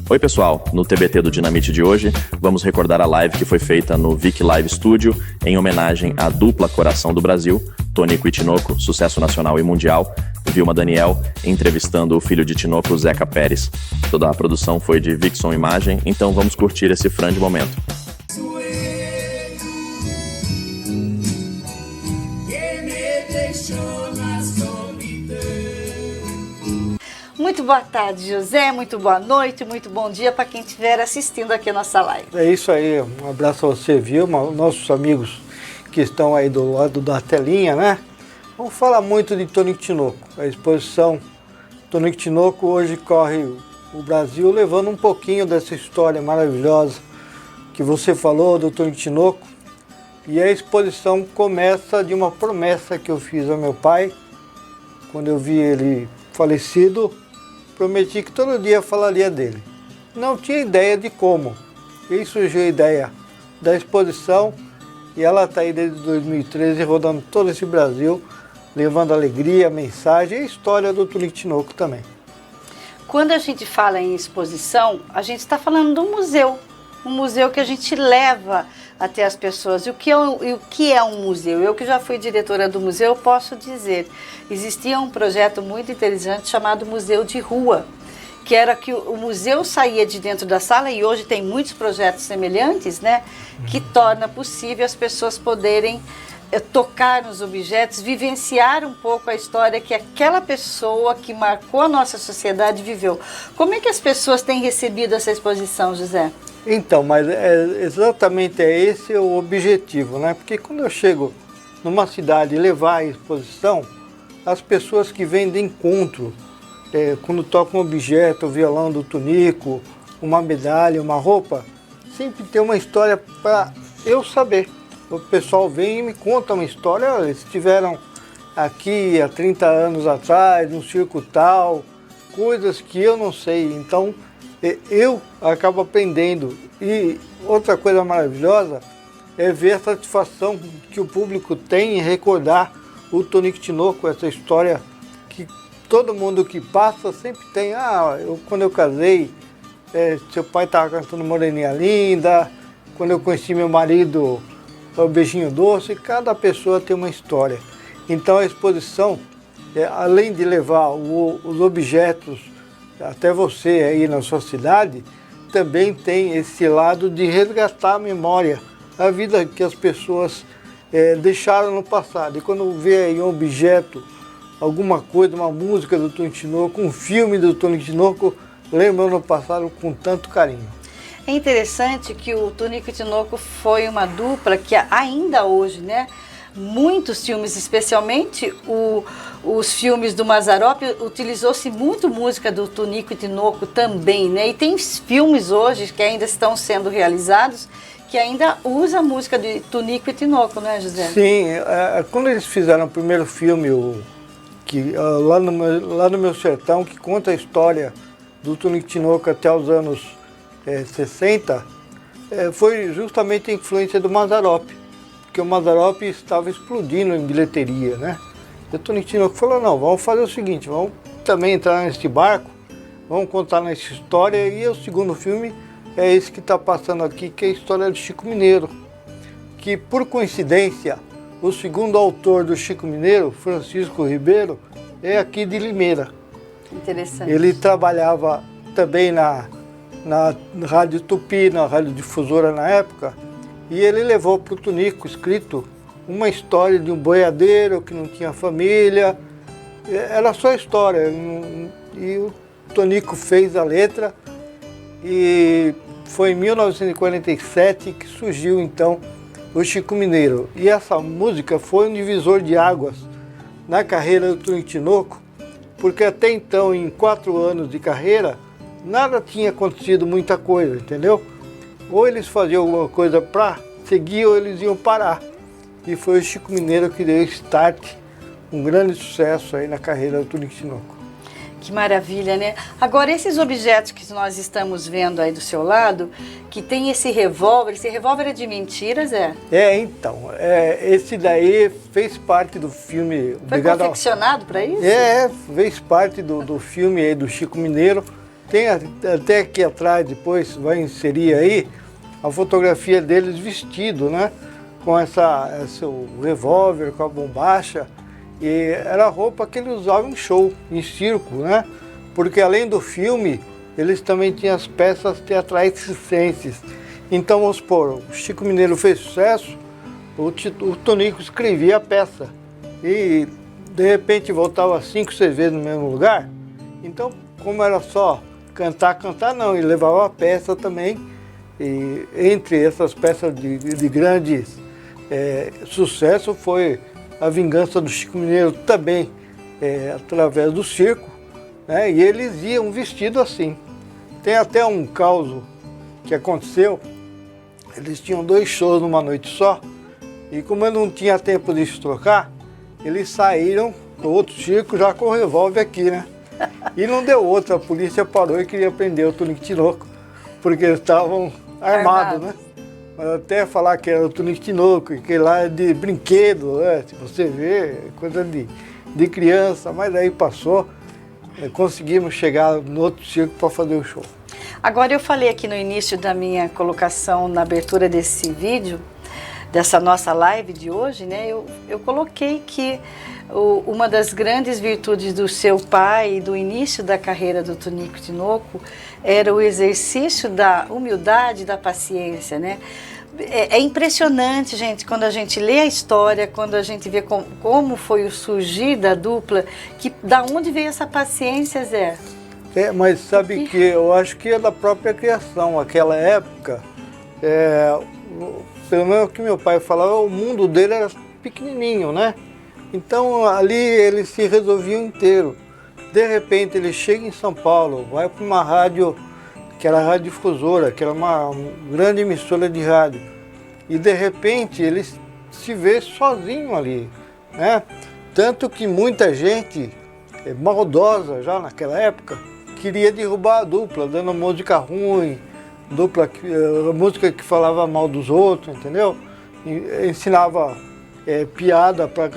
Oi pessoal, no TBT do Dinamite de hoje, vamos recordar a live que foi feita no Vic Live Studio em homenagem à dupla Coração do Brasil, Tonico e Tinoco, sucesso nacional e mundial, Vilma Daniel, entrevistando o filho de Tinoco, Zeca Pérez. Toda a produção foi de Vixon Imagem, então vamos curtir esse grande momento. Muito boa tarde, José, muito boa noite, muito bom dia para quem estiver assistindo aqui a nossa live. É isso aí, um abraço a você, Vilma, nossos amigos que estão aí do lado da telinha, né? Vamos falar muito de Tonico e Tinoco. A exposição Tonico e Tinoco hoje corre o Brasil levando um pouquinho dessa história maravilhosa que você falou do Tonico e Tinoco. E a exposição começa de uma promessa que eu fiz ao meu pai, quando eu vi ele falecido. Prometi que todo dia falaria dele. Não tinha ideia de como. E surgiu a ideia da exposição e ela está aí desde 2013 rodando todo esse Brasil, levando alegria, mensagem e a história do Tonico e Tinoco também. Quando a gente fala em exposição, a gente está falando de um museu que a gente leva até as pessoas. E o que é um museu? Eu que já fui diretora do museu, posso dizer, existia um projeto muito interessante chamado Museu de Rua, que era que o museu saía de dentro da sala, e hoje tem muitos projetos semelhantes, né, que torna possível as pessoas poderem tocar nos objetos, vivenciar um pouco a história que aquela pessoa que marcou a nossa sociedade viveu. Como é que as pessoas têm recebido essa exposição, José? Então, mas exatamente esse é o objetivo, né? Porque quando eu chego numa cidade e levar a exposição, as pessoas que vêm de encontro, quando tocam um objeto, o violão do Tonico, uma medalha, uma roupa, sempre tem uma história para eu saber. O pessoal vem e me conta uma história, olha, eles estiveram aqui há 30 anos atrás, num circo tal, coisas que eu não sei, então eu acabo aprendendo. E outra coisa maravilhosa é ver a satisfação que o público tem em recordar o Tonico e Tinoco, essa história que todo mundo que passa sempre tem. Quando eu casei, seu pai estava cantando Moreninha Linda, quando eu conheci meu marido, o Beijinho Doce, cada pessoa tem uma história. Então a exposição, além de levar os objetos até você aí na sua cidade, também tem esse lado de resgatar a memória, a vida que as pessoas deixaram no passado. E quando vê aí um objeto, alguma coisa, uma música do Tonico e Tinoco, um filme do Tonico e Tinoco, lembram no passado com tanto carinho. É interessante que o Tonico e Tinoco foi uma dupla que ainda hoje, né? Muitos filmes, especialmente os filmes do Mazzaropi, utilizou-se muito música do Tonico e Tinoco também, né? E tem filmes hoje que ainda estão sendo realizados que ainda usa a música de Tonico e Tinoco, não é, José? Sim, quando eles fizeram o primeiro filme, lá no meu sertão, que conta a história do Tonico e Tinoco até os anos 60, foi justamente a influência do Mazzaropi, porque o Mazzaropi estava explodindo em bilheteria, né? E o Tonico e Tinoco falou, não, vamos fazer o seguinte, vamos também entrar nesse barco, vamos contar nessa história, e o segundo filme é esse que está passando aqui, que é a história do Chico Mineiro, que por coincidência, o segundo autor do Chico Mineiro, Francisco Ribeiro, é aqui de Limeira. Interessante. Ele trabalhava também na Rádio Tupi, na Rádio Difusora na época, e ele levou para o Tonico escrito uma história de um boiadeiro que não tinha família, era só história, e o Tonico fez a letra, e foi em 1947 que surgiu então o Chico Mineiro. E essa música foi um divisor de águas na carreira do Tonico e Tinoco, porque até então, em 4 anos de carreira, nada tinha acontecido muita coisa, entendeu? Ou eles faziam alguma coisa para seguir ou eles iam parar. E foi o Chico Mineiro que deu start, um grande sucesso aí na carreira do Tonico e Tinoco. Que maravilha, né? Agora, esses objetos que nós estamos vendo aí do seu lado, que tem esse revólver é de mentiras, é? Então, esse daí fez parte do filme... Foi confeccionado para isso? Fez parte do filme aí do Chico Mineiro, Tem até aqui atrás, depois vai inserir aí, a fotografia deles vestido, né? Com esse revólver, com a bombacha. E era a roupa que eles usavam em show, em circo, né? Porque além do filme, eles também tinham as peças teatrais circenses. Então, vamos supor, o Chico Mineiro fez sucesso, o Tonico escrevia a peça. E, de repente, voltava 5, 6 vezes no mesmo lugar. Então, como era só cantar não, ele levava a peça também. E entre essas peças de grande sucesso foi A Vingança do Chico Mineiro, também através do circo, né? E eles iam vestidos assim. Tem até um caso que aconteceu, eles tinham 2 shows numa noite só, e como eu não tinha tempo de se trocar, eles saíram do outro circo já com o revólver aqui, né? E não deu outra, a polícia parou e queria prender o Tonico Tinoco, porque eles estavam armados, né? Mas até falar que era o Tonico Tinoco, que lá é de brinquedo, né? Se você vê, coisa de criança, mas aí passou, conseguimos chegar no outro circo para fazer o show. Agora, eu falei aqui no início da minha colocação, na abertura desse vídeo, dessa nossa live de hoje, né? Eu coloquei que uma das grandes virtudes do seu pai e do início da carreira do Tonico Tinoco era o exercício da humildade e da paciência, né? É impressionante, gente, quando a gente lê a história, quando a gente vê como foi o surgir da dupla, que da onde veio essa paciência, Zé? Mas sabe que eu acho que é da própria criação. Aquela época, pelo menos o que meu pai falava, o mundo dele era pequenininho, né? Então ali ele se resolvia inteiro. De repente ele chega em São Paulo, vai para uma rádio, que era a Rádio Difusora, que era uma grande emissora de rádio. E de repente ele se vê sozinho ali, né? Tanto que muita gente, maldosa já naquela época, queria derrubar a dupla, dando música ruim, música que falava mal dos outros, entendeu? Ensinava piada para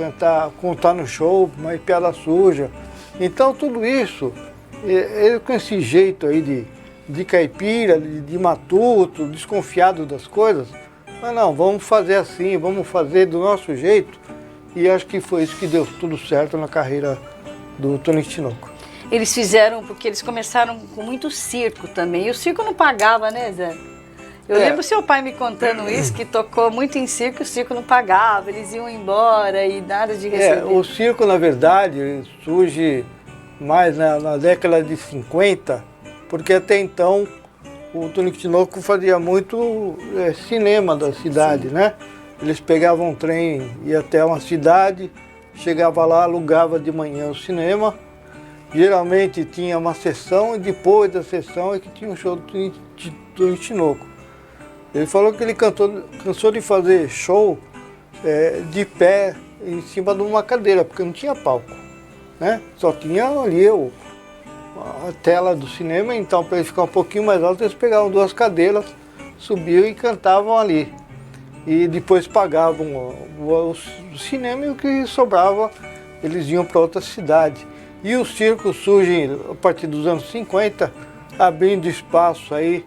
contar no show, mas piada suja. Então tudo isso, ele com esse jeito aí de caipira, de matuto, desconfiado das coisas, mas não, vamos fazer assim, vamos fazer do nosso jeito. E acho que foi isso que deu tudo certo na carreira do Tonico Tinoco. Eles fizeram, porque eles começaram com muito circo também, e o circo não pagava, né, Zé? Eu lembro seu pai me contando isso, que tocou muito em circo, o circo não pagava, eles iam embora e nada de receber. O circo, na verdade, surge mais na década de 50, porque até então o Tonico Tinoco fazia muito cinema da cidade, sim, né? Eles pegavam um trem, ia até uma cidade, chegava lá, alugava de manhã o cinema, geralmente tinha uma sessão e depois da sessão é que tinha um show do Tonico Tinoco. Ele falou que ele cansou de fazer show de pé em cima de uma cadeira, porque não tinha palco, né? Só tinha ali a tela do cinema, então para ele ficar um pouquinho mais alto, eles pegavam 2 cadeiras, subiam e cantavam ali. E depois pagavam o cinema e o que sobrava eles iam para outra cidade. E o circo surge a partir dos anos 50, abrindo espaço aí,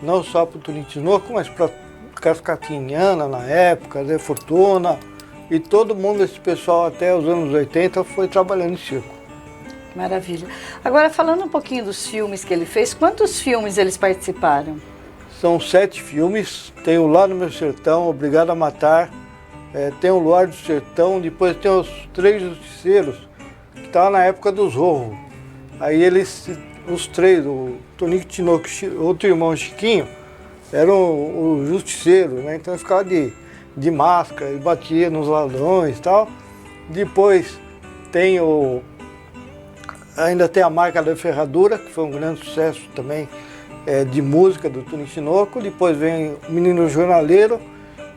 não só para o Tonico Tinoco, mas para Cascatinhana na época, Zé Fortuna, e todo mundo, esse pessoal até os anos 80 foi trabalhando em circo. Maravilha. Agora, falando um pouquinho dos filmes que ele fez, quantos filmes eles participaram? São 7 filmes, tem o Lá no Meu Sertão, Obrigado a Matar, tem o Luar do Sertão, depois tem os 3 Justiceiros, que estavam na época dos Zorro. Aí eles, os 3, o Tonico Tinoco, outro irmão Chiquinho, eram o Justiceiro, né? Então ele ficava de máscara, ele batia nos ladrões e tal. Depois tem ainda tem a Marca da Ferradura, que foi um grande sucesso também de música do Tonico Tinoco. Depois vem o Menino Jornaleiro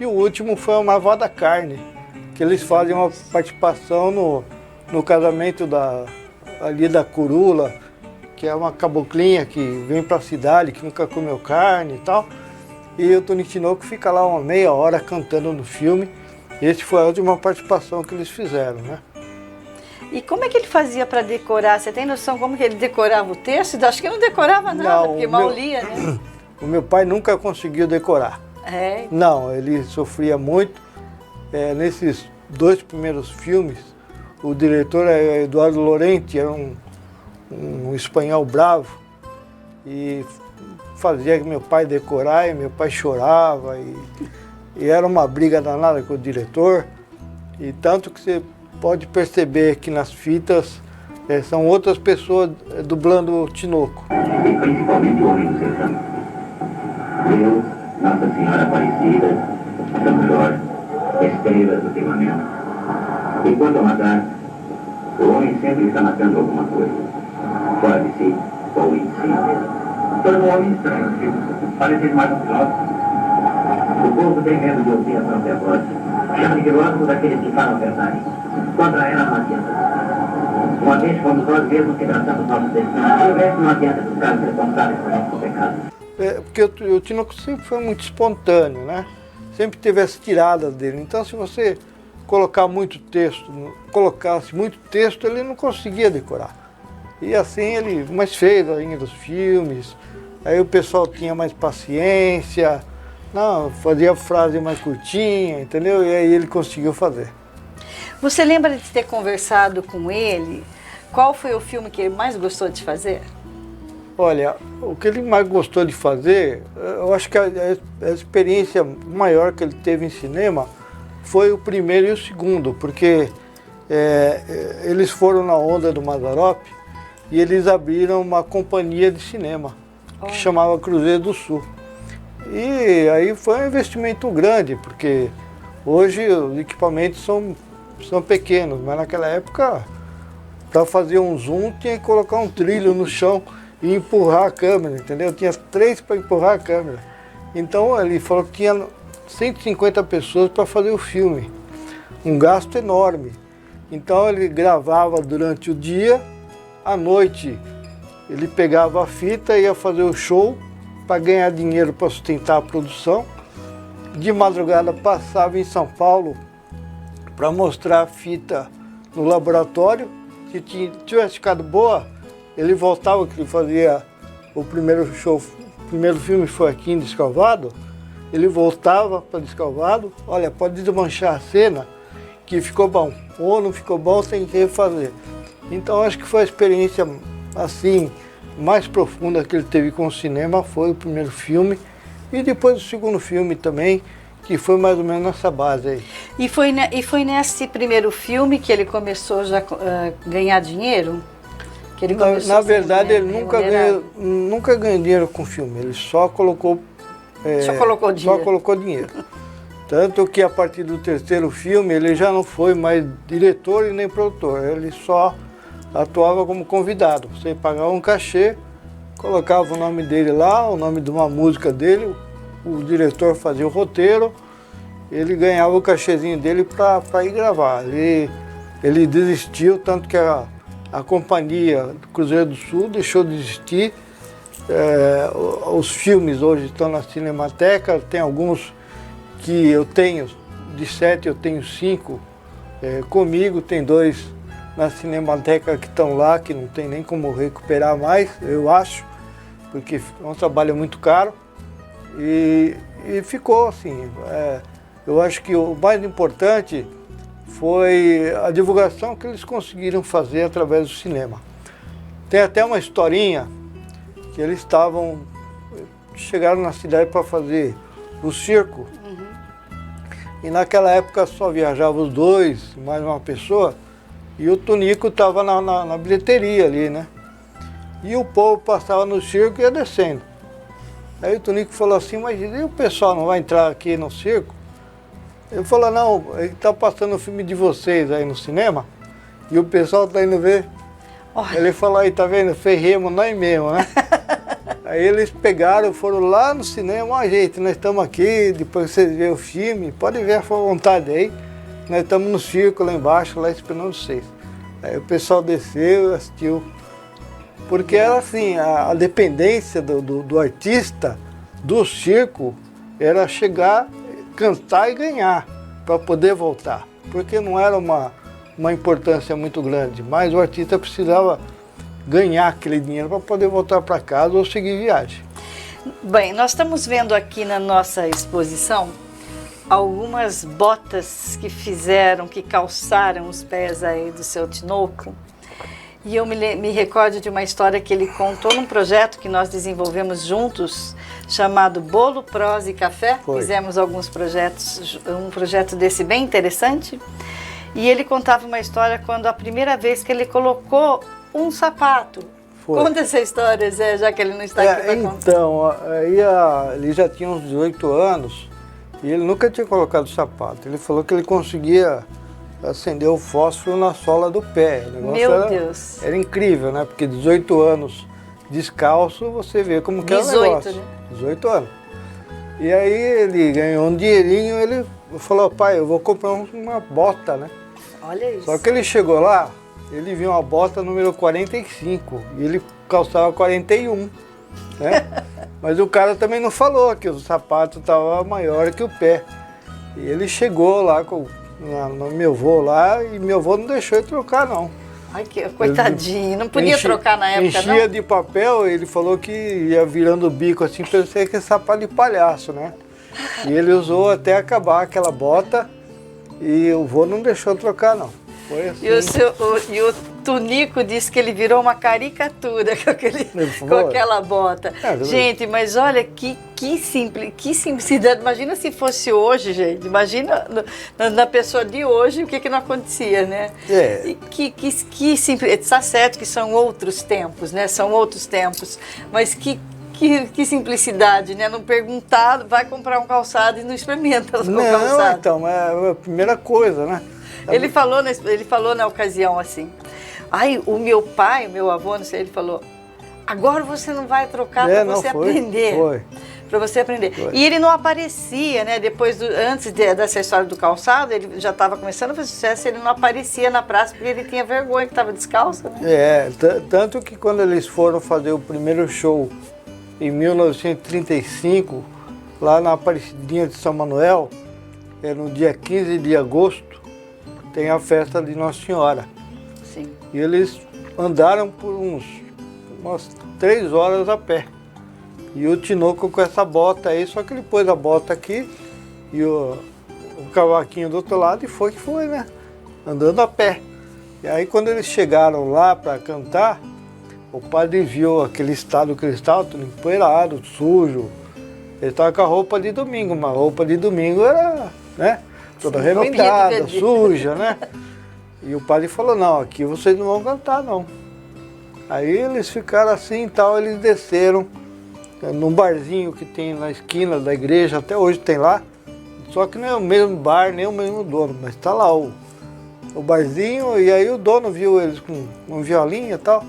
e o último foi o Marvada Carne, que eles fazem uma participação no casamento ali da Curula, que é uma caboclinha que vem para a cidade, que nunca comeu carne e tal. E o Tonico Tinoco fica lá uma meia hora cantando no filme. Esse foi a última participação que eles fizeram, né? E como é que ele fazia para decorar? Você tem noção como que ele decorava o texto? Acho que não decorava nada, porque mal lia, né? O meu pai nunca conseguiu decorar. É. Não, ele sofria muito. Nesses 2 primeiros filmes, o diretor Eduardo Lorente, era um espanhol bravo, e fazia que meu pai decorar, e meu pai chorava, e era uma briga danada com o diretor. E tanto que você pode perceber que nas fitas são outras pessoas dublando o Tinoco. E principalmente o homem do sertão. Deus, Nossa Senhora Aparecida, São Jorge, estrelas do firmamento. E quanto a matar, o homem sempre está matando alguma coisa. Fora de si ou em si mesmo. Todo um homem estranho, filho. Parece mais um filósofo. O povo tem medo de ouvir a própria voz. Chama de filósofos aqueles que falam a verdade. Contra ela não adianta. Uma vez fomos nós mesmos que traçamos nossos destinos. O resto não adianta buscar os responsáveis por nossos pecados. Porque o Tinoco sempre foi muito espontâneo, né? Sempre teve as tiradas dele. Então, se você colocasse muito texto, ele não conseguia decorar. E assim ele mais fez ainda dos filmes. Aí o pessoal tinha mais paciência, não, fazia a frase mais curtinha, entendeu? E aí ele conseguiu fazer. Você lembra de ter conversado com ele? Qual foi o filme que ele mais gostou de fazer? Olha, o que ele mais gostou de fazer, eu acho que a experiência maior que ele teve em cinema foi o primeiro e o segundo, porque eles foram na onda do Mazzaropi e eles abriram uma companhia de cinema que chamava Cruzeiro do Sul. E aí foi um investimento grande, porque hoje os equipamentos são pequenos, mas naquela época, para fazer um zoom, tinha que colocar um trilho no chão e empurrar a câmera, entendeu? Tinha 3 para empurrar a câmera. Então ele falou que tinha 150 pessoas para fazer o filme, um gasto enorme. Então ele gravava durante o dia, à noite ele pegava a fita e ia fazer o show para ganhar dinheiro para sustentar a produção. De madrugada passava em São Paulo para mostrar a fita no laboratório. Se tivesse ficado boa, ele voltava, que ele fazia o primeiro show, o primeiro filme foi aqui em Descalvado, ele voltava para Descalvado, olha, pode desmanchar a cena, que ficou bom, ou não ficou bom, tem que refazer. Então acho que foi a experiência assim, mais profunda que ele teve com o cinema, foi o primeiro filme, e depois o segundo filme também, que foi mais ou menos nessa base aí. E foi nesse primeiro filme que ele começou já a ganhar dinheiro? Que ele Na verdade, ele nunca ganhou dinheiro com filme, ele só colocou dinheiro. Tanto que a partir do terceiro filme, ele já não foi mais diretor e nem produtor, ele só atuava como convidado. Você pagava um cachê, colocava o nome dele lá, o nome de uma música dele, o diretor fazia o roteiro, ele ganhava o cachezinho dele para ir gravar. Ele desistiu, tanto que a companhia do Cruzeiro do Sul deixou de existir. Os filmes hoje estão na Cinemateca, tem alguns que eu tenho, de 7 eu tenho 5 comigo, tem 2 na Cinemateca que estão lá, que não tem nem como recuperar mais, eu acho, porque é um trabalho muito caro. E ficou assim, eu acho que o mais importante foi a divulgação que eles conseguiram fazer através do cinema. Tem até uma historinha que eles chegaram na cidade para fazer o circo, e naquela época só viajavam os 2, mais uma pessoa, e o Tonico estava na bilheteria ali, né? E o povo passava no circo e ia descendo. Aí o Tonico falou assim, mas e o pessoal não vai entrar aqui no circo? Ele falou, não, ele está passando o filme de vocês aí no cinema, e o pessoal está indo ver. Olha. Ele falou, aí tá vendo, ferremos nós mesmo, né? Aí eles pegaram, foram lá no cinema, gente, nós estamos aqui, depois vocês verem o filme, pode ver à vontade aí, nós estamos no circo lá embaixo, lá esperando vocês. Aí o pessoal desceu e assistiu. Porque era assim, a dependência do artista, do circo, era chegar, cantar e ganhar, para poder voltar. Porque não era uma uma importância muito grande, mas o artista precisava ganhar aquele dinheiro para poder voltar para casa ou seguir viagem. Bem, nós estamos vendo aqui na nossa exposição algumas botas que calçaram os pés aí do seu Tinoco. E eu me recordo de uma história que ele contou num projeto que nós desenvolvemos juntos, chamado Bolo, Prosa e Café. Foi. Fizemos alguns projetos, um projeto desse bem interessante. E ele contava uma história quando a primeira vez que ele colocou um sapato. Foi. Conta essa história, Zé, já que ele não está aqui para contar. Então, aí ele já tinha uns 18 anos e ele nunca tinha colocado sapato. Ele falou que ele conseguia acender o fósforo na sola do pé. O negócio Deus! Era incrível, né? Porque 18 anos descalço, você vê como que é o negócio. Né? 18 anos. E aí ele ganhou um dinheirinho, ele falou, pai, eu vou comprar uma bota, né? Olha isso. Só que ele chegou lá, ele viu uma bota número 45 e ele calçava 41, né? Mas o cara também não falou que o sapato estava maior que o pé. E ele chegou lá no meu avô lá e meu avô não deixou ele trocar, não. Ai, que coitadinho, não podia trocar na época, não? Enchia de papel, ele falou que ia virando o bico assim, parecia que é sapato de palhaço, né? E ele usou até acabar aquela bota e o vô não deixou trocar, não. Foi assim. E o Tunico disse que ele virou uma caricatura com aquela bota. Gente, mas olha que simplicidade. Imagina se fosse hoje, gente. Imagina na pessoa de hoje o que não acontecia, né? É. E que simplicidade. Está certo que são outros tempos, né? São outros tempos. Mas que simplicidade, né? Não perguntar, vai comprar um calçado e não experimenta o calçado. Não, então, é a primeira coisa, né? Ele falou na ocasião assim, ai, o meu avô, não sei, ele falou, agora você não vai trocar para você aprender. Para você aprender. Foi. E ele não aparecia, né? Antes dessa história do calçado, ele já estava começando a fazer sucesso, ele não aparecia na praça porque ele tinha vergonha que estava descalço, né? Tanto que quando eles foram fazer o primeiro show em 1935, lá na Aparecidinha de São Manuel, no dia 15 de agosto, tem a festa de Nossa Senhora. Sim. E eles andaram por umas 3 horas a pé. E o Tinoco com essa bota aí, só que ele pôs a bota aqui e o cavaquinho do outro lado e foi que foi, né? Andando a pé. E aí quando eles chegaram lá para cantar, o padre viu aquele estado que ele estava, tudo empoeirado, sujo. Ele estava com a roupa de domingo, mas a roupa de domingo era, né? Toda remendada, suja, né? E o padre falou, não, aqui vocês não vão cantar, não. Aí eles ficaram assim e tal, eles desceram num barzinho que tem na esquina da igreja, até hoje tem lá, só que não é o mesmo bar, nem o mesmo dono, mas tá lá o barzinho, e aí o dono viu eles com um violinho e tal.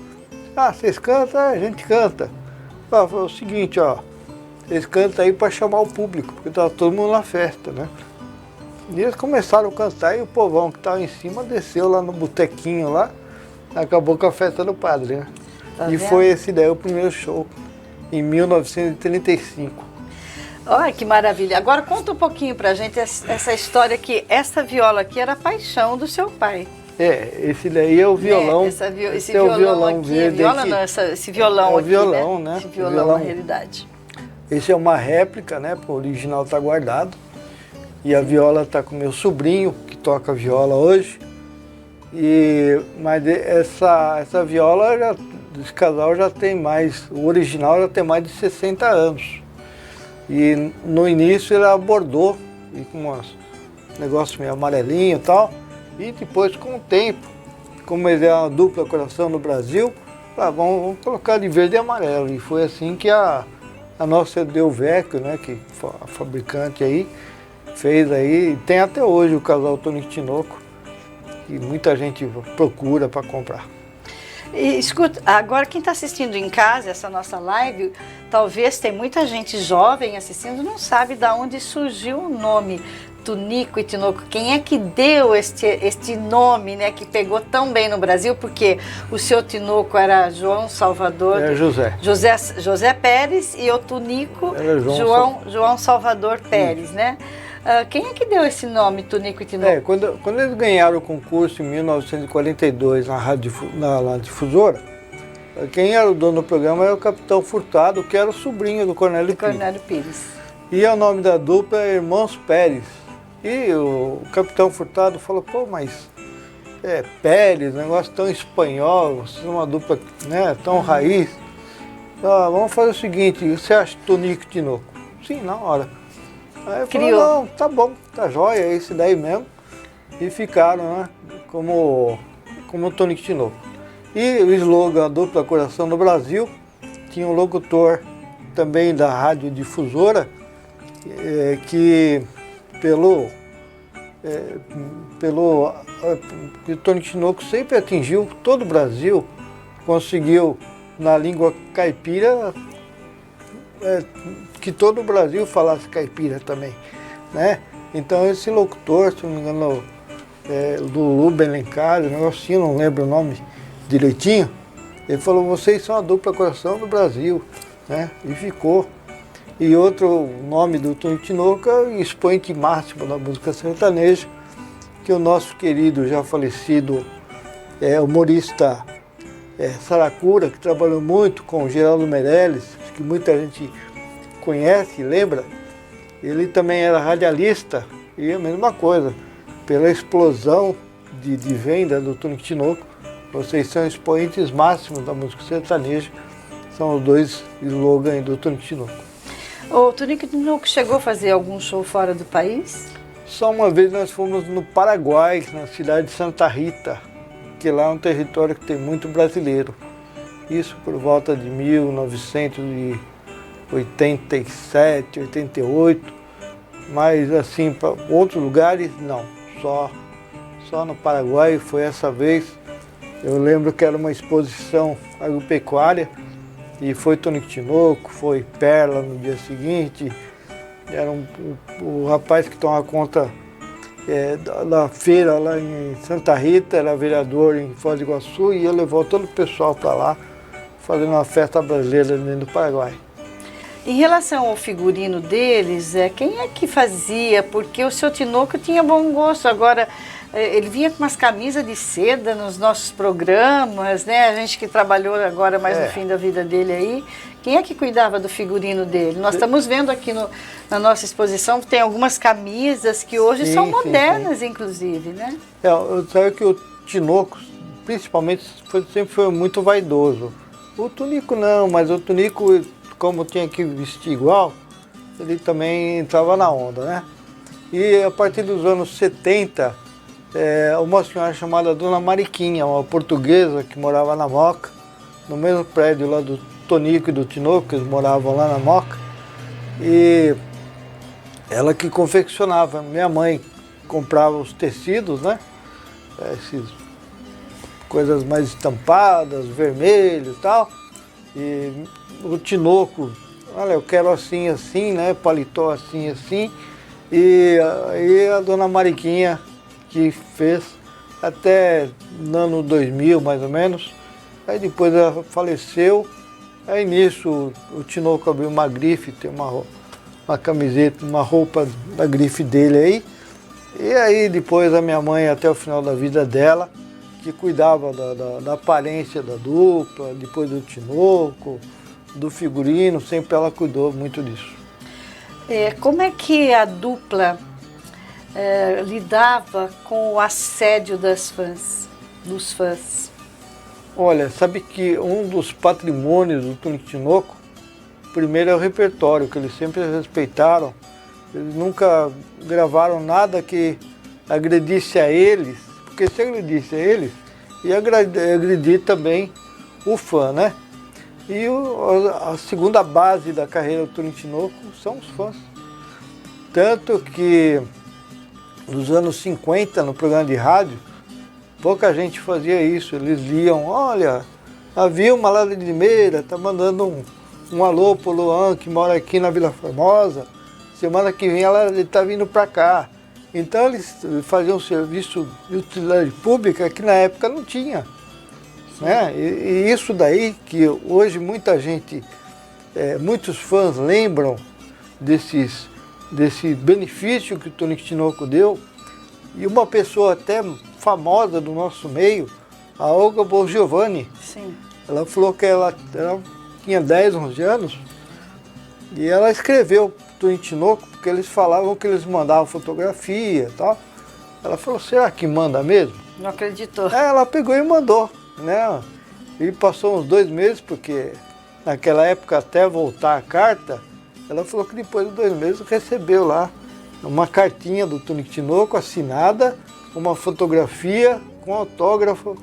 Ah, vocês cantam? A gente canta. Falou o seguinte, ó, vocês cantam aí para chamar o público, porque tá todo mundo na festa, né? E eles começaram a cantar e o povão que estava em cima desceu lá no botequinho lá, acabou com a festa do padre, né? Tá e vendo? foi esse daí o primeiro show, em 1935. Olha que maravilha. Agora conta um pouquinho pra gente essa história que essa viola aqui era a paixão do seu pai. Esse daí é o violão. Né? Esse é o violão aqui, verde. viola não, esse violão é o aqui, violão, né? Esse violão, na realidade. Esse é uma réplica, né? O original está guardado. E a viola está com meu sobrinho, que toca viola hoje. Mas essa viola, esse casal já tem mais, o original já tem mais de 60 anos. E no início ele abordou, e com um negócio meio amarelinho e tal. E depois, com o tempo, como ele é uma dupla coração no Brasil, vamos colocar de verde e amarelo. E foi assim que a nossa Delvecchio, né, que a fabricante aí, fez aí, tem até hoje o casal Tonico Tinoco, que muita gente procura para comprar. E escuta, agora quem está assistindo em casa essa nossa live, talvez tem muita gente jovem assistindo, não sabe de onde surgiu o nome Tunico e Tinoco. Quem é que deu este nome, né, que pegou tão bem no Brasil? Porque o seu Tinoco era João Salvador... José Pérez, e o Tunico era João Salvador Pérez, né? Quem é que deu esse nome, Tonico e Tinoco? Quando eles ganharam o concurso em 1942 na na difusora, quem era o dono do programa era o Capitão Furtado, que era o sobrinho do Cornélio Pires. Cornélio Pires. E o nome da dupla é Irmãos Pérez. E o Capitão Furtado falou, pô, mas Pérez, negócio tão espanhol, vocês são uma dupla, né, tão raiz. Vamos fazer o seguinte, você acha Tonico e Tinoco? Sim, na hora. Aí eu falei, não, tá bom, tá jóia, é esse daí mesmo. E ficaram, né, como Tonico e Tinoco. E o slogan, a dupla Coração do Brasil, tinha um locutor também da rádio difusora, que o Tonico e Tinoco sempre atingiu todo o Brasil, conseguiu na língua caipira que todo o Brasil falasse caipira também, né? Então esse locutor, se não me engano, Lulu Belencari, um negocinho, não lembro o nome direitinho, ele falou, vocês são a dupla Coração do Brasil, né? E ficou. E outro nome do Tonico e Tinoco é o expoente máximo da música sertaneja, que o nosso querido, já falecido, humorista Saracura, que trabalhou muito com o Geraldo Meirelles, que muita gente conhece, lembra? Ele também era radialista, e a mesma coisa, pela explosão de venda do Tonico e Tinoco, vocês são expoentes máximos da música sertaneja, são os dois slogans do Tonico e Tinoco. O Tonico e Tinoco chegou a fazer algum show fora do país? Só uma vez nós fomos no Paraguai, na cidade de Santa Rita, que lá é um território que tem muito brasileiro. Isso por volta de 1987, 88, mas assim, para outros lugares, não. Só no Paraguai, foi essa vez. Eu lembro que era uma exposição agropecuária, e foi Tonico e Tinoco, foi Perla no dia seguinte. Era o rapaz que tomava conta da feira lá em Santa Rita, era vereador em Foz do Iguaçu, e levou todo o pessoal para lá, fazendo uma festa brasileira dentro do Paraguai. Em relação ao figurino deles, quem é que fazia? Porque o seu Tinoco tinha bom gosto. Agora, ele vinha com umas camisas de seda nos nossos programas, né? A gente que trabalhou agora mais no fim da vida dele aí. Quem é que cuidava do figurino dele? Nós estamos vendo aqui na nossa exposição que tem algumas camisas que hoje são modernas, inclusive, né? Eu sei que o Tinoco, principalmente, sempre foi muito vaidoso. O Tonico não, mas o Tonico, como tinha que vestir igual, ele também entrava na onda, né? E a partir dos anos 70, uma senhora chamada Dona Mariquinha, uma portuguesa que morava na Moca, no mesmo prédio lá do Tonico e do Tinoco, eles moravam lá na Moca, e ela que confeccionava. Minha mãe comprava os tecidos, né? Essas coisas mais estampadas, vermelho e tal. E o Tinoco, olha, eu quero assim, assim, né? Paletó assim, assim. E aí a Dona Mariquinha que fez até no ano 2000, mais ou menos. Aí depois ela faleceu. Aí nisso o Tinoco abriu uma grife, tem uma camiseta, uma roupa da grife dele aí. E aí depois a minha mãe, até o final da vida dela, que cuidava da aparência da dupla, depois do Tinoco, do figurino, sempre ela cuidou muito disso. Como é que a dupla lidava com o assédio dos fãs? Olha, sabe que um dos patrimônios do Tonico e Tinoco, primeiro é o repertório, que eles sempre respeitaram. Eles nunca gravaram nada que agredisse a eles, porque se agredisse a eles, ia agredir também o fã, né? E a segunda base da carreira do Tonico e Tinoco são os fãs. Tanto que nos anos 50, no programa de rádio, pouca gente fazia isso. Eles liam, olha, a Vilma lá de Limeira está mandando um alô pro Luan, que mora aqui na Vila Formosa. Semana que vem ela está vindo para cá. Então eles faziam um serviço de utilidade pública que na época não tinha. Né? E isso daí que hoje muita gente, muitos fãs lembram desses desse benefício que o Tonico Tinoco deu. E uma pessoa até famosa do nosso meio, a Olga Bongiovanni, Sim. ela falou que ela tinha 10, 11 anos e ela escreveu para o Tonico Tinoco, porque eles falavam que eles mandavam fotografia e tal. Ela falou, será que manda mesmo? Não acreditou. Ela pegou e mandou, né? E passou uns 2 meses, porque naquela época até voltar a carta, ela falou que depois de 2 meses recebeu lá uma cartinha do Tonico Tinoco assinada, uma fotografia com autógrafo,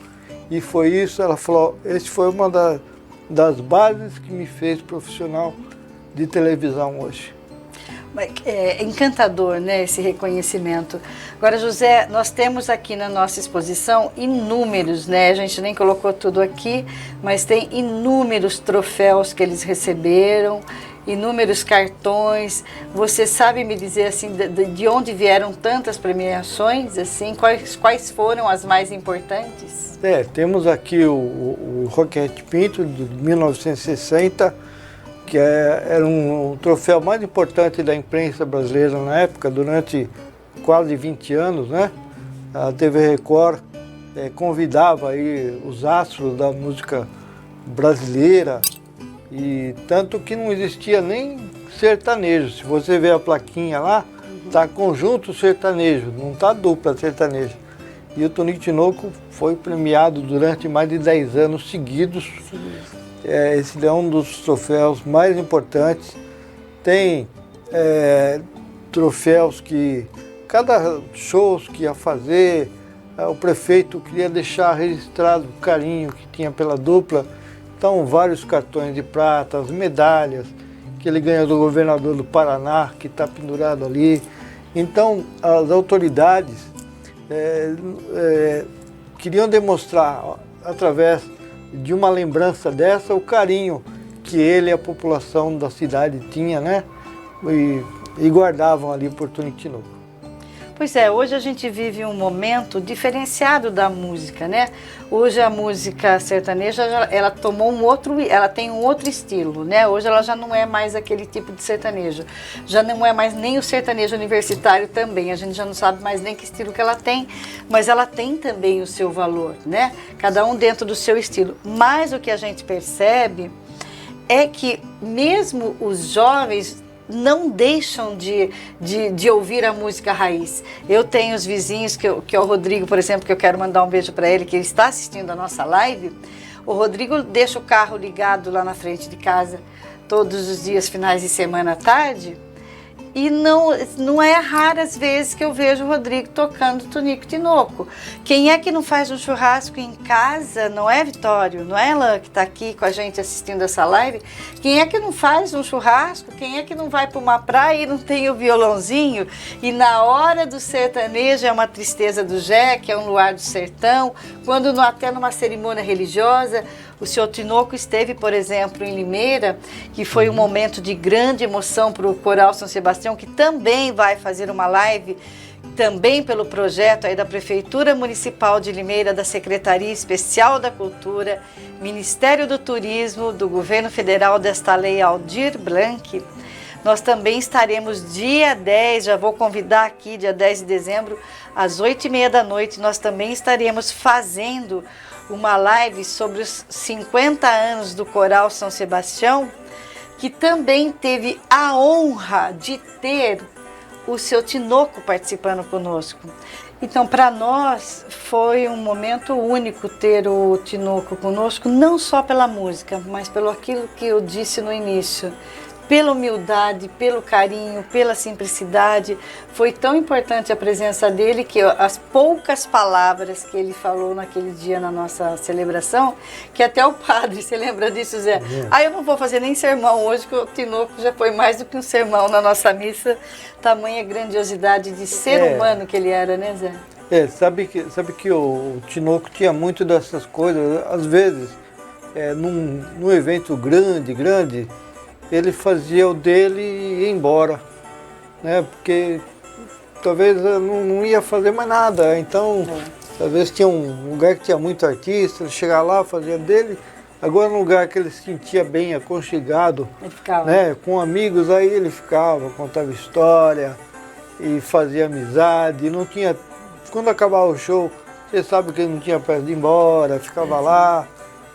e foi isso. Ela falou, esse foi uma das bases que me fez profissional de televisão hoje. É encantador, né, esse reconhecimento. Agora, José, nós temos aqui na nossa exposição inúmeros, né, a gente nem colocou tudo aqui, mas tem inúmeros troféus que eles receberam, inúmeros cartões. Você sabe me dizer assim de onde vieram tantas premiações, assim, quais foram as mais importantes? Temos aqui o Roquete Pinto de 1960, que era um troféu mais importante da imprensa brasileira na época, durante quase 20 anos, né? A TV Record convidava aí os astros da música brasileira, e tanto que não existia nem sertanejo. Se você ver a plaquinha lá, tá conjunto sertanejo, não tá dupla sertaneja. E o Tonico Tinoco foi premiado durante mais de 10 anos seguidos. Esse é um dos troféus mais importantes. Tem troféus que cada show que ia fazer, o prefeito queria deixar registrado o carinho que tinha pela dupla. Então, vários cartões de prata, as medalhas que ele ganhou do governador do Paraná, que está pendurado ali. Então, as autoridades queriam demonstrar, através de uma lembrança dessa, o carinho que ele e a população da cidade tinha, né? E guardavam ali por Tonico Tinoco. Pois é, hoje a gente vive um momento diferenciado da música, né? Hoje a música sertaneja, ela tem um outro estilo, né? Hoje ela já não é mais aquele tipo de sertanejo. Já não é mais nem o sertanejo universitário também. A gente já não sabe mais nem que estilo que ela tem, mas ela tem também o seu valor, né? Cada um dentro do seu estilo. Mas o que a gente percebe é que mesmo os jovens não deixam de ouvir a música raiz. Eu tenho os vizinhos, que é o Rodrigo, por exemplo, que eu quero mandar um beijo para ele, que ele está assistindo a nossa live. O Rodrigo deixa o carro ligado lá na frente de casa todos os dias, finais de semana à tarde, e não é raras vezes que eu vejo o Rodrigo tocando Tonico Tinoco. Quem é que não faz um churrasco em casa? Não é, Vitório? Não é ela que está aqui com a gente assistindo essa live? Quem é que não faz um churrasco? Quem é que não vai para uma praia e não tem o violãozinho? E na hora do sertanejo é uma tristeza do Jeca, é um luar do sertão. Quando até numa cerimônia religiosa, o senhor Tinoco esteve, por exemplo, em Limeira, que foi um momento de grande emoção para o Coral São Sebastião, que também vai fazer uma live, também pelo projeto aí da Prefeitura Municipal de Limeira, da Secretaria Especial da Cultura, Ministério do Turismo, do Governo Federal, desta lei Aldir Blanc. Nós também estaremos dia 10, já vou convidar aqui, dia 10 de dezembro, às 8h30 da noite, nós também estaremos fazendo uma live sobre os 50 anos do Coral São Sebastião, que também teve a honra de ter o seu Tinoco participando conosco. Então, para nós, foi um momento único ter o Tinoco conosco, não só pela música, mas pelo aquilo que eu disse no início. Pela humildade, pelo carinho, pela simplicidade. Foi tão importante a presença dele que as poucas palavras que ele falou naquele dia na nossa celebração, que até o padre, você lembra disso, Zé? Eu não vou fazer nem sermão hoje, que o Tinoco já foi mais do que um sermão na nossa missa. Tamanha grandiosidade de ser humano que ele era, né, Zé? Sabe que o Tinoco tinha muito dessas coisas. Às vezes, num evento grande, ele fazia o dele e ia embora, né? Porque talvez não ia fazer mais nada. Então, às vezes tinha um lugar que tinha muito artista, ele chegava lá, fazia dele Agora, num lugar que ele se sentia bem aconchegado, Ele ficava. né, com amigos, aí ele ficava, contava história e fazia amizade. Não tinha, quando acabava o show, você sabe que ele não tinha perto de ir embora, ficava lá.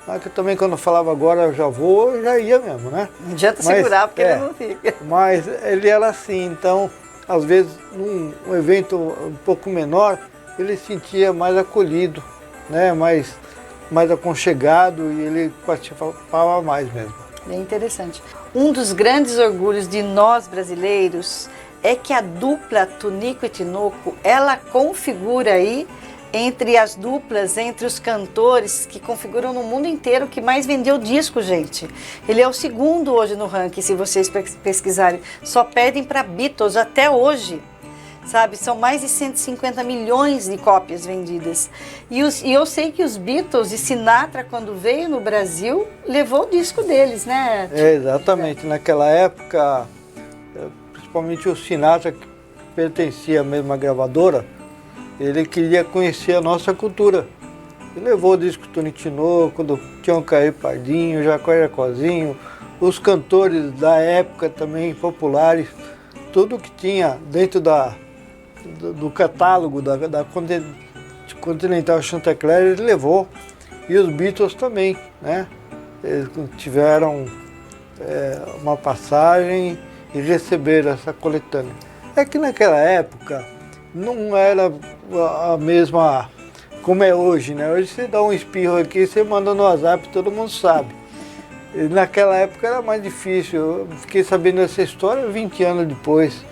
Mas que também quando eu falava agora eu já vou, eu já ia mesmo, né? Não adianta Mas, segurar porque ele não fica. Mas ele era assim, então, às vezes, num evento um pouco menor, ele se sentia mais acolhido, né? Mais aconchegado e ele participava mais mesmo. Bem interessante. Um dos grandes orgulhos de nós brasileiros é que a dupla Tonico e Tinoco, ela configura aí entre as duplas, entre os cantores que configuram no mundo inteiro que mais vendeu disco, gente. Ele é o segundo hoje no ranking, se vocês pesquisarem. Só perdem para Beatles até hoje. Sabe, são mais de 150 milhões de cópias vendidas. E eu sei que os Beatles e Sinatra, quando veio no Brasil, levou o disco deles, né? Exatamente. Naquela época, principalmente o Sinatra, que pertencia à mesma gravadora, ele queria conhecer a nossa cultura. Ele levou o disco Tonico e Tinoco, do Tião Caí Pardinho, Jacó Jacozinho, os cantores da época também populares, tudo que tinha dentro do catálogo da Continental Chanticleer ele levou. E os Beatles também, né? Eles tiveram uma passagem e receberam essa coletânea. É que naquela época não era a mesma como é hoje, né? Hoje você dá um espirro aqui, você manda no WhatsApp, todo mundo sabe. E naquela época era mais difícil. Eu fiquei sabendo dessa história 20 anos depois.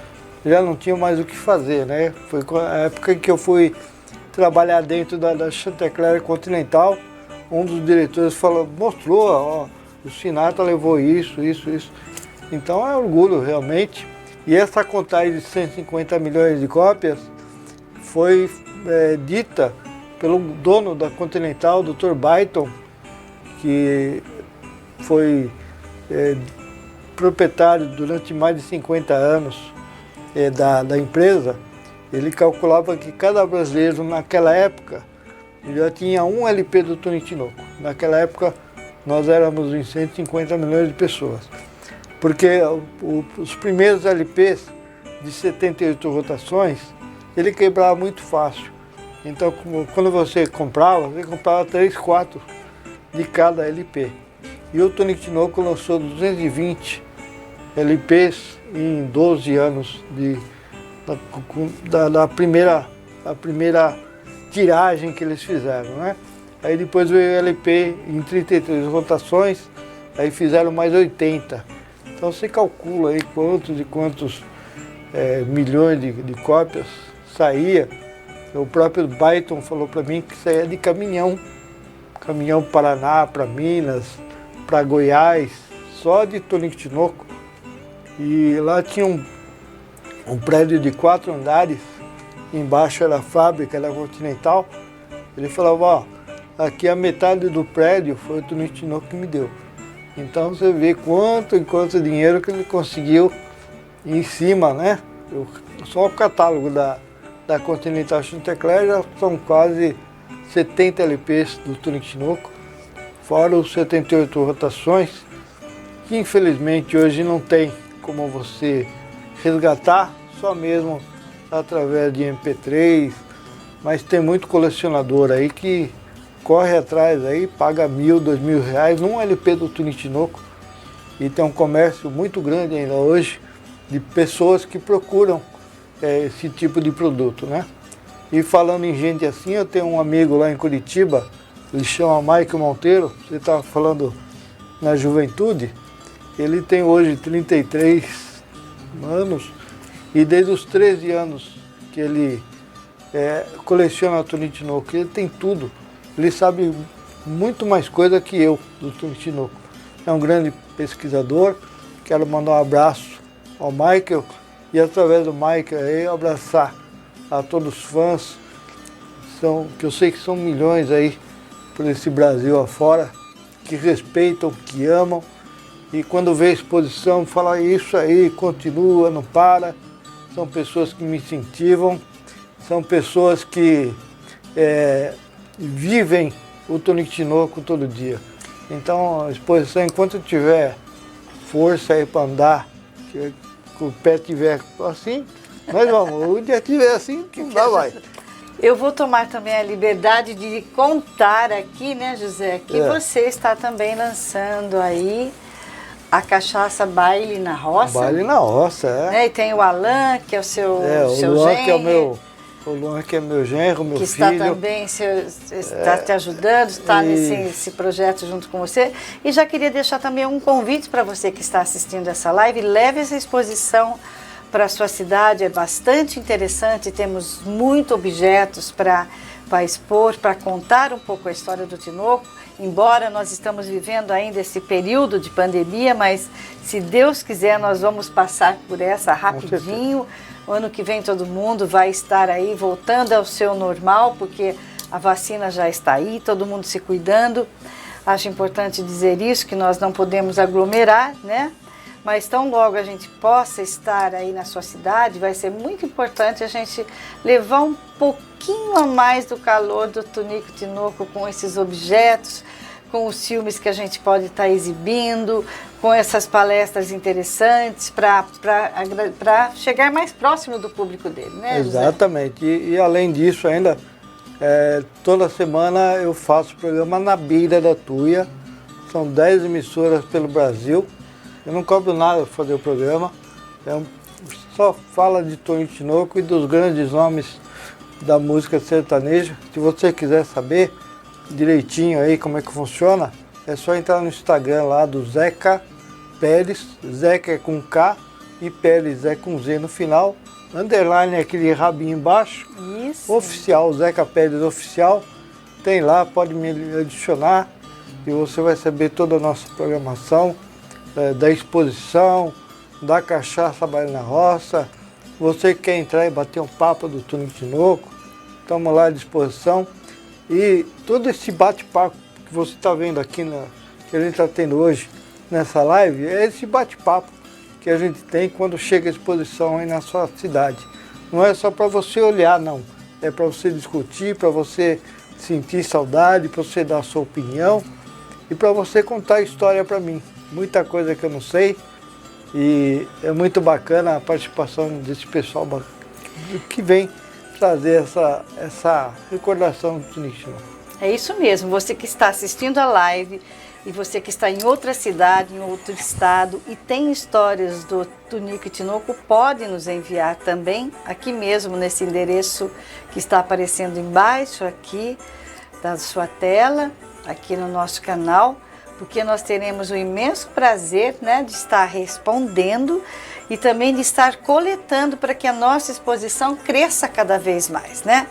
Já não tinha mais o que fazer, né? Foi a época em que eu fui trabalhar dentro da Chanticleer Continental. Um dos diretores mostrou, ó, o Sinatra levou isso. Então é orgulho realmente. E essa contagem de 150 milhões de cópias foi dita pelo dono da Continental, Dr. Byton, que foi proprietário durante mais de 50 anos da empresa. Ele calculava que cada brasileiro naquela época já tinha um LP do Tonico e Tinoco. Naquela época nós éramos em 150 milhões de pessoas. Porque os primeiros LPs de 78 rotações, ele quebrava muito fácil. Então quando você comprava 3, 4 de cada LP. E o Tonico e Tinoco lançou 220 LPs em 12 anos da primeira tiragem que eles fizeram, né? Aí depois veio o LP em 33 rotações, aí fizeram mais 80. Então você calcula aí quantos milhões de cópias saía. O próprio Byton falou para mim que saía de caminhão Paraná para Minas, para Goiás, só de Tonico e Tinoco. E lá tinha um prédio de 4 andares, embaixo era a fábrica da Continental. Ele falava, ó, aqui a metade do prédio foi o Tonico e Tinoco que me deu. Então você vê quanto dinheiro que ele conseguiu em cima, né? Só o catálogo da Continental Chanticleer já são quase 70 LPs do Tonico e Tinoco, fora os 78 rotações, que infelizmente hoje não tem como você resgatar, só mesmo através de MP3, mas tem muito colecionador aí que corre atrás aí, paga R$1.000, R$2.000 num LP do Tonico e Tinoco, e tem um comércio muito grande ainda hoje de pessoas que procuram esse tipo de produto, né? E falando em gente assim, eu tenho um amigo lá em Curitiba, ele chama Michael Monteiro, você estava falando na juventude, ele tem hoje 33 anos e desde os 13 anos que ele coleciona Tonico e Tinoco, ele tem tudo, ele sabe muito mais coisa que eu do Tonico e Tinoco. É um grande pesquisador, quero mandar um abraço ao Michael e através do Michael aí abraçar a todos os fãs, que eu sei que são milhões aí por esse Brasil afora, que respeitam, que amam, e quando vê a exposição, fala isso aí, continua, não para. São pessoas que me incentivam, são pessoas que vivem o Tonico e Tinoco todo dia. Então, a exposição, enquanto eu tiver força aí para andar, que o pé tiver assim, nós vamos. O dia tiver assim, lá vai. Eu vou tomar também a liberdade de contar aqui, né, José, que você está também lançando aí a cachaça Baile na Roça. Baile na Roça, é. Né? E tem o Alan, que é o seu Luan, genro. O Luan, que é meu genro, meu que filho. está também está te ajudando, está nesse projeto junto com você. E já queria deixar também um convite para você que está assistindo essa live. Leve essa exposição para a sua cidade, é bastante interessante. Temos muitos objetos para expor, para contar um pouco a história do Tinoco. Embora nós estamos vivendo ainda esse período de pandemia, mas se Deus quiser nós vamos passar por essa rapidinho. O ano que vem todo mundo vai estar aí voltando ao seu normal, porque a vacina já está aí, todo mundo se cuidando. Acho importante dizer isso, que nós não podemos aglomerar, né? Mas tão logo a gente possa estar aí na sua cidade, vai ser muito importante a gente levar um pouquinho a mais do calor do Tonico Tinoco com esses objetos, com os filmes que a gente pode estar exibindo, com essas palestras interessantes para chegar mais próximo do público dele, né, José? Exatamente. E além disso ainda, toda semana eu faço programa na Beira da Tuia. São 10 emissoras pelo Brasil. Eu não cobro nada para fazer o programa. Só fala de Tonico Tinoco e dos grandes nomes da música sertaneja. Se você quiser saber direitinho aí como é que funciona, é só entrar no Instagram lá do Zeca Pérez. Zeca é com K e Pérez é com Z no final. Underline é aquele rabinho embaixo. Isso. Oficial, Zeca Pérez Oficial. Tem lá, pode me adicionar e você vai saber toda a nossa programação. Da exposição, da cachaça Baile na Roça. Você que quer entrar e bater um papo do Tonico Tinoco, estamos lá à disposição. E todo esse bate-papo que você está vendo aqui, que a gente está tendo hoje nessa live, é esse bate-papo que a gente tem quando chega a exposição aí na sua cidade. Não é só para você olhar, não. É para você discutir, para você sentir saudade, para você dar a sua opinião e para você contar a história para mim. Muita coisa que eu não sei e é muito bacana a participação desse pessoal que vem trazer essa recordação do Tonico Tinoco. É isso mesmo, você que está assistindo a live e você que está em outra cidade, em outro estado e tem histórias do Tonico Tinoco, pode nos enviar também aqui mesmo nesse endereço que está aparecendo embaixo aqui da sua tela, aqui no nosso canal, porque nós teremos o imenso prazer, né, de estar respondendo e também de estar coletando para que a nossa exposição cresça cada vez mais, né?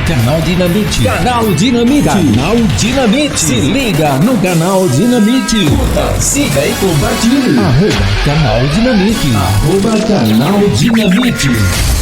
Canal Dinamite. Canal Dinamite. Canal Dinamite. Se liga no Canal Dinamite. Curta, siga e compartilhe. @Canal Dinamite. @Canal Dinamite.